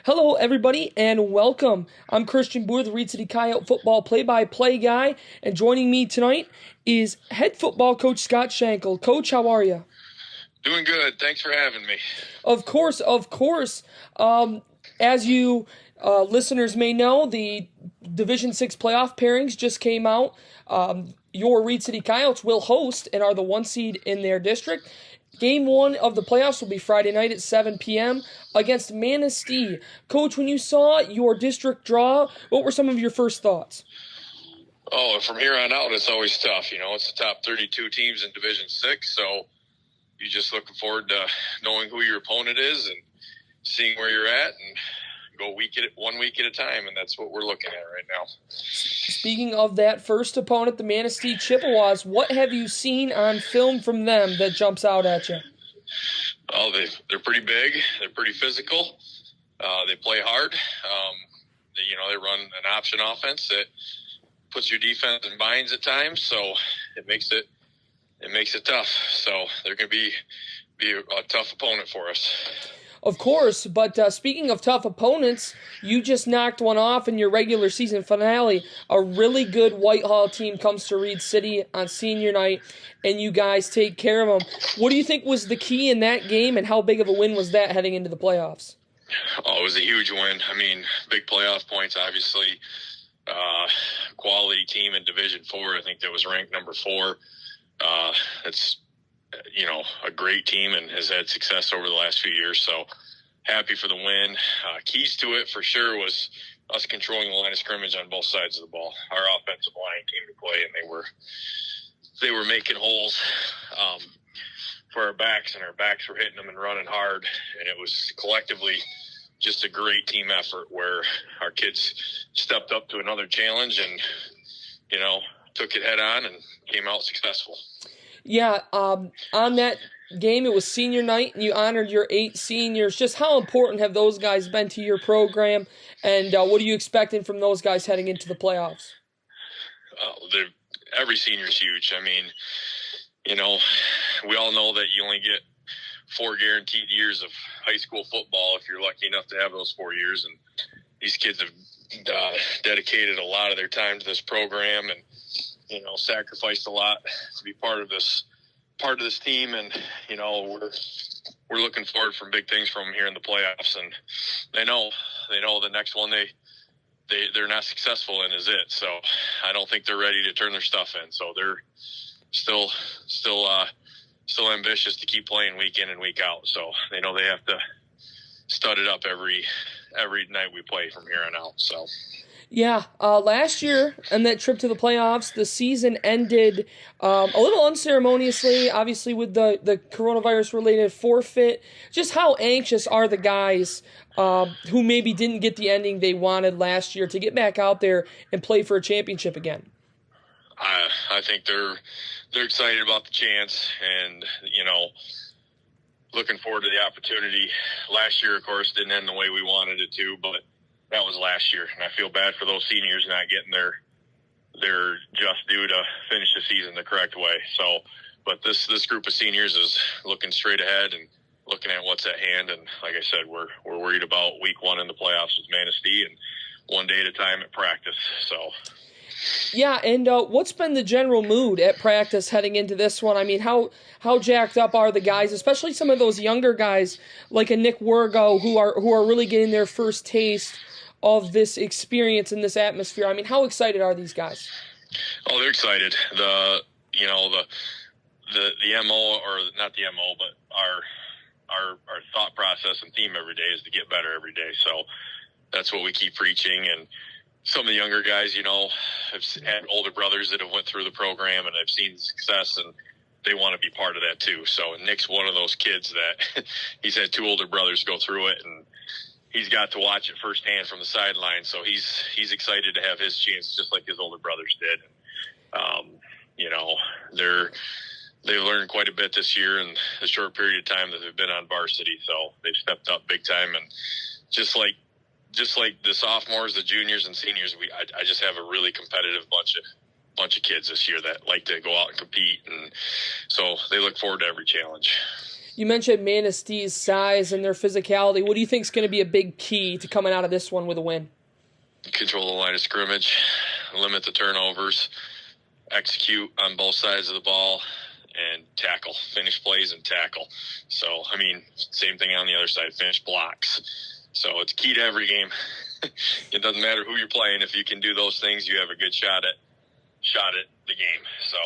Hello, everybody, and welcome. I'm Christian Booher, the Reed City Coyote football play-by-play guy, and joining me tonight is head football coach Scott Shankel. Coach, how are you? Doing good. Thanks for having me. Of course. As you listeners may know, the Division 6 playoff pairings just came out. Your Reed City Coyotes will host and are the 1 seed in their district. Game 1 of the playoffs will be Friday night at 7 p.m. against Manistee. Coach, when you saw your district draw, what were some of your first thoughts? Oh, from here on out, it's always tough. You know, it's the top 32 teams in Division 6, so you're just looking forward to knowing who your opponent is and seeing where you're at and go 1 week at a time, and that's what we're looking at right now. Speaking of that first opponent, the Manistee Chippewas, what have you seen on film from them that jumps out at you? Oh, they're pretty big. They're pretty physical. They play hard. They run an option offense that puts your defense in binds at times, so it makes it tough. So they're going to be a tough opponent for us. Of course, but speaking of tough opponents, you just knocked one off in your regular season finale. A really good Whitehall team comes to Reed City on senior night, and you guys take care of them. What do you think was the key in that game, and how big of a win was that heading into the playoffs? Oh, it was a huge win. I mean, big playoff points, obviously. Quality team in Division 4. I think that was ranked number 4. It's a great team and has had success over the last few years. So happy for the win. Keys to it for sure was us controlling the line of scrimmage on both sides of the ball. Our offensive line came to play, and they were making holes for our backs, and our backs were hitting them and running hard. And it was collectively just a great team effort where our kids stepped up to another challenge and, took it head on and came out successful. Yeah, on that game, it was senior night, and you honored your 8 seniors. Just how important have those guys been to your program, and what are you expecting from those guys heading into the playoffs? Every senior is huge. I mean, we all know that you only get 4 guaranteed years of high school football if you're lucky enough to have those 4 years, and these kids have dedicated a lot of their time to this program and sacrificed a lot to be part of this team, and we're looking forward for big things from them here in the playoffs. And they know the next one they're not successful in is it. So I don't think they're ready to turn their stuff in. So they're still ambitious to keep playing week in and week out. So they know they have to stud it up every night we play from here on out. So. Yeah, last year on that trip to the playoffs, the season ended a little unceremoniously, obviously with the coronavirus-related forfeit. Just how anxious are the guys who maybe didn't get the ending they wanted last year to get back out there and play for a championship again? I think they're excited about the chance and, looking forward to the opportunity. Last year, of course, didn't end the way we wanted it to, but that was last year, and I feel bad for those seniors not getting their just due to finish the season the correct way. So, but this group of seniors is looking straight ahead and looking at what's at hand. And like I said, we're worried about week 1 in the playoffs with Manistee and 1 day at a time at practice. So. Yeah, and what's been the general mood at practice heading into this one? I mean, how jacked up are the guys, especially some of those younger guys like a Nick Wergo who are really getting their first taste of this experience in this atmosphere? I mean, how excited are these guys? Oh, they're excited. The MO, or not the MO, but our thought process and theme every day is to get better every day. So that's what we keep preaching. And some of the younger guys, have had older brothers that have went through the program and have seen success, and they want to be part of that too. So Nick's one of those kids that he's had 2 older brothers go through it, and he's got to watch it firsthand from the sideline. So he's excited to have his chance, just like his older brothers did. They've learned quite a bit this year in the short period of time that they've been on varsity. So they've stepped up big time, and just like the sophomores, the juniors, and seniors, I just have a really competitive bunch of kids this year that like to go out and compete, and so they look forward to every challenge. You mentioned Manistee's size and their physicality. What do you think is going to be a big key to coming out of this one with a win? Control the line of scrimmage, limit the turnovers, execute on both sides of the ball, and tackle, finish plays and tackle. So, I mean, same thing on the other side, finish blocks. So it's key to every game. It doesn't matter who you're playing. If you can do those things, you have a good shot at the game. So.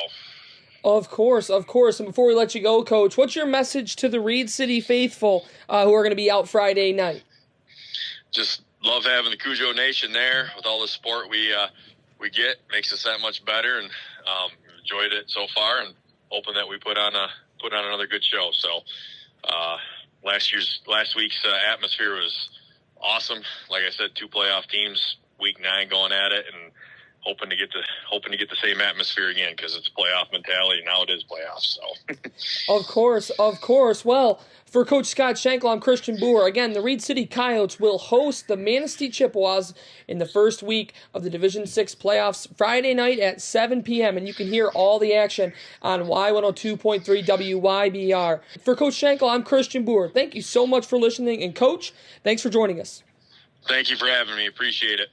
Of course. And before we let you go, Coach, what's your message to the Reed City faithful who are going to be out Friday night? Just love having the Cujo Nation there with all the support we get. Makes us that much better, and enjoyed it so far, and hoping that we put on another good show. So last week's atmosphere was awesome. Like I said, 2 playoff teams, week 9 going at it, and hoping to get the same atmosphere again, because it's playoff mentality. Now it is playoffs. So. Of course. Well, for Coach Scott Shankel, I'm Christian Booher. Again, the Reed City Coyotes will host the Manistee Chippewas in the first week of the Division 6 playoffs Friday night at 7 p.m., and you can hear all the action on Y102.3 WYBR. For Coach Shankel, I'm Christian Booher. Thank you so much for listening, and Coach, thanks for joining us. Thank you for having me. Appreciate it.